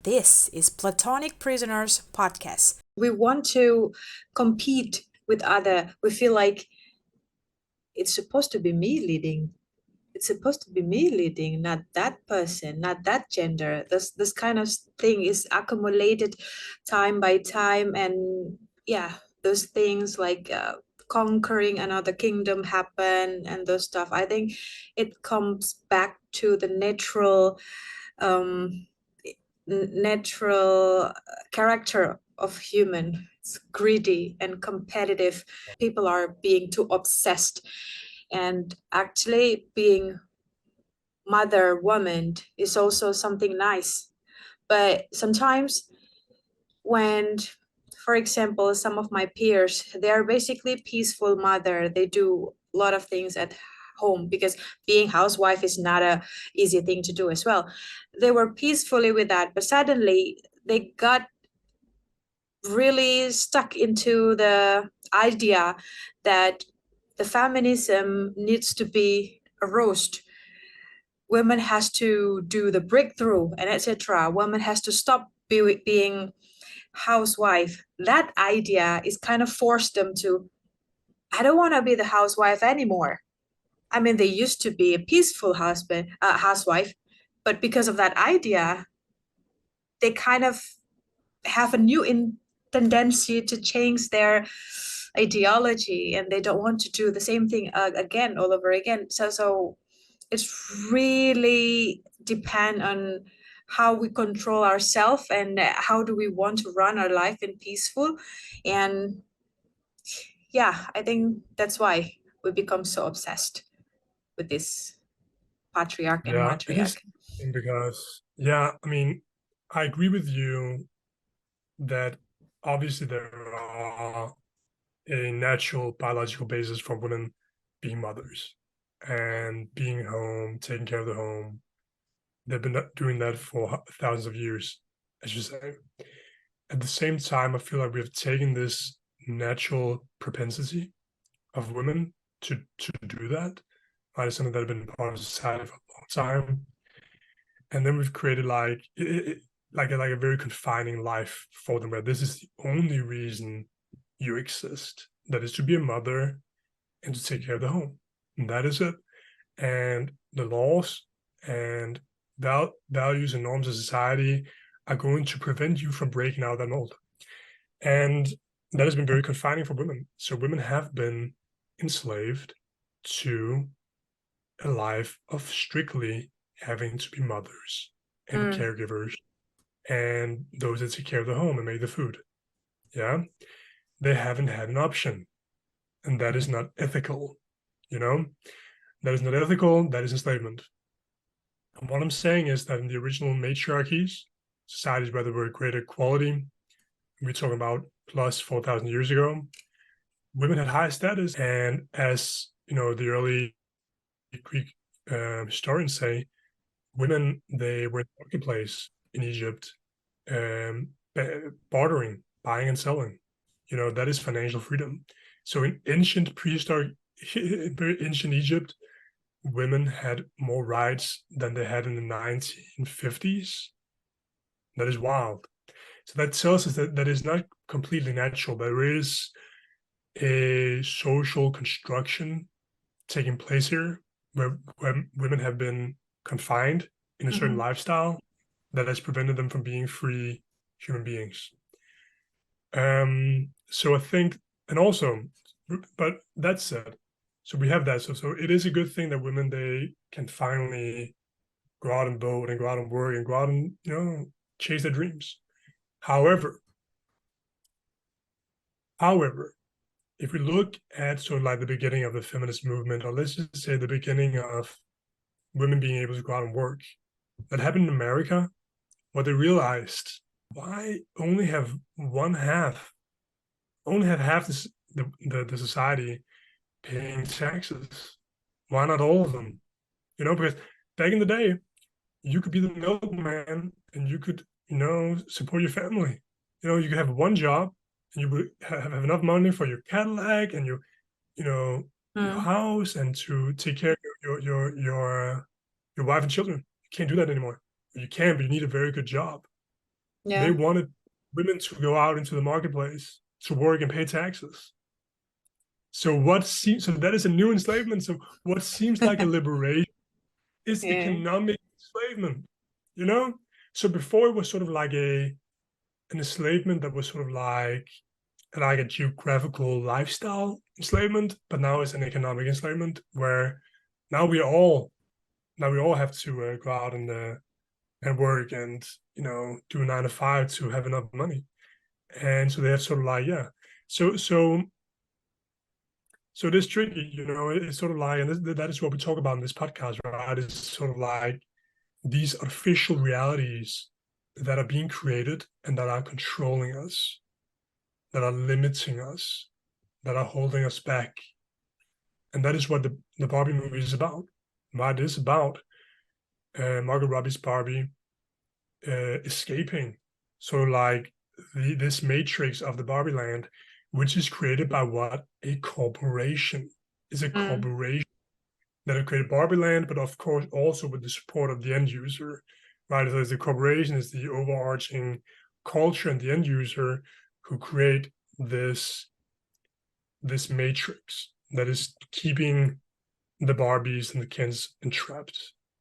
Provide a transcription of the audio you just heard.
This is Platonic Prisoners Podcast. We want to compete with other. We feel like it's supposed to be me leading. It's supposed to be me leading, not that person, not that gender. This kind of thing is accumulated time by time, and yeah, those things like conquering another kingdom happen and those stuff. I think it comes back to the um, natural character of human. It's greedy and competitive. People are being too obsessed, and actually being mother woman is also something nice. But sometimes when, for example, some of my peers, they are basically peaceful mother, they do a lot of things at home, because being housewife is not a easy thing to do as well. They were peacefully with that, but suddenly they got really stuck into the idea that the feminism needs to be a roast. Women has to do the breakthrough and etc. Women has to stop being housewife. That idea is kind of forced them to, I don't want to be the housewife anymore. I mean, they used to be a peaceful housewife, but because of that idea, they kind of have a new tendency to change their ideology, and they don't want to do the same thing again all over again. So it's really depend on how we control ourselves, and how do we want to run our life in peaceful. And yeah, I think that's why we become so obsessed with this patriarch and Yeah, it is matriarch. because, I mean, I agree with you that obviously there are a natural biological basis for women being mothers and being home, taking care of the home. They've been doing that for thousands of years, as you say. At the same time, I feel like we've taken this natural propensity of women to do that. Right? It's something that has been part of society for a long time. And then we've created like a very confining life for them, where this is the only reason you exist. That is to be a mother and to take care of the home. And that is it. And the laws and values and norms of society are going to prevent you from breaking out of that mold. And that has been very confining for women. So women have been enslaved to a life of strictly having to be mothers and caregivers and those that take care of the home and make the food. Yeah. They haven't had an option. And that is not ethical. That is not ethical. That is enslavement. And what I'm saying is that in the original matriarchies, societies where there were greater equality, we're talking about plus 4,000 years ago, women had high status. And as the early Greek historians say, women, they were in the marketplace in Egypt, bartering, buying and selling. That is financial freedom. So in ancient prehistoric, very ancient Egypt, women had more rights than they had in the 1950s. That is wild. So that tells us that is not completely natural. There is a social construction taking place here where women have been confined in a certain lifestyle that has prevented them from being free human beings. So I think, and also, but that said, so we have that. So it is a good thing that women, they can finally go out and vote and go out and work and go out and, chase their dreams. However, if we look at sort of like the beginning of the feminist movement, or let's just say the beginning of women being able to go out and work, that happened in America, what they realized, why only have half the society paying taxes? Why not all of them? Because back in the day, you could be the milkman and you could, support your family. You could have one job and you would have enough money for your Cadillac and your house, and to take care of your wife and children. You can't do that anymore. You can, but you need a very good job. Yeah. They wanted women to go out into the marketplace to work and pay taxes. So that is a new enslavement. So what seems like a liberation is Yeah. economic enslavement, you know? So before it was sort of like an enslavement that was sort of like a geographical lifestyle enslavement, but now it's an economic enslavement where now we all have to go out and work and do a 9 to 5 to have enough money, and so they have sort of like so it is tricky, it's sort of like, and that is what we talk about in this podcast, right? It's sort of like these artificial realities that are being created and that are controlling us, that are limiting us, that are holding us back. And that is what the Barbie movie is about. Right? It is about Margot Robbie's Barbie escaping. So like this matrix of the Barbie land, which is created by what? A corporation. It's a corporation that have created Barbie land, but of course also with the support of the end user, right? So the corporation is the overarching culture and the end user who create this matrix that is keeping the Barbies and the Kens entrapped.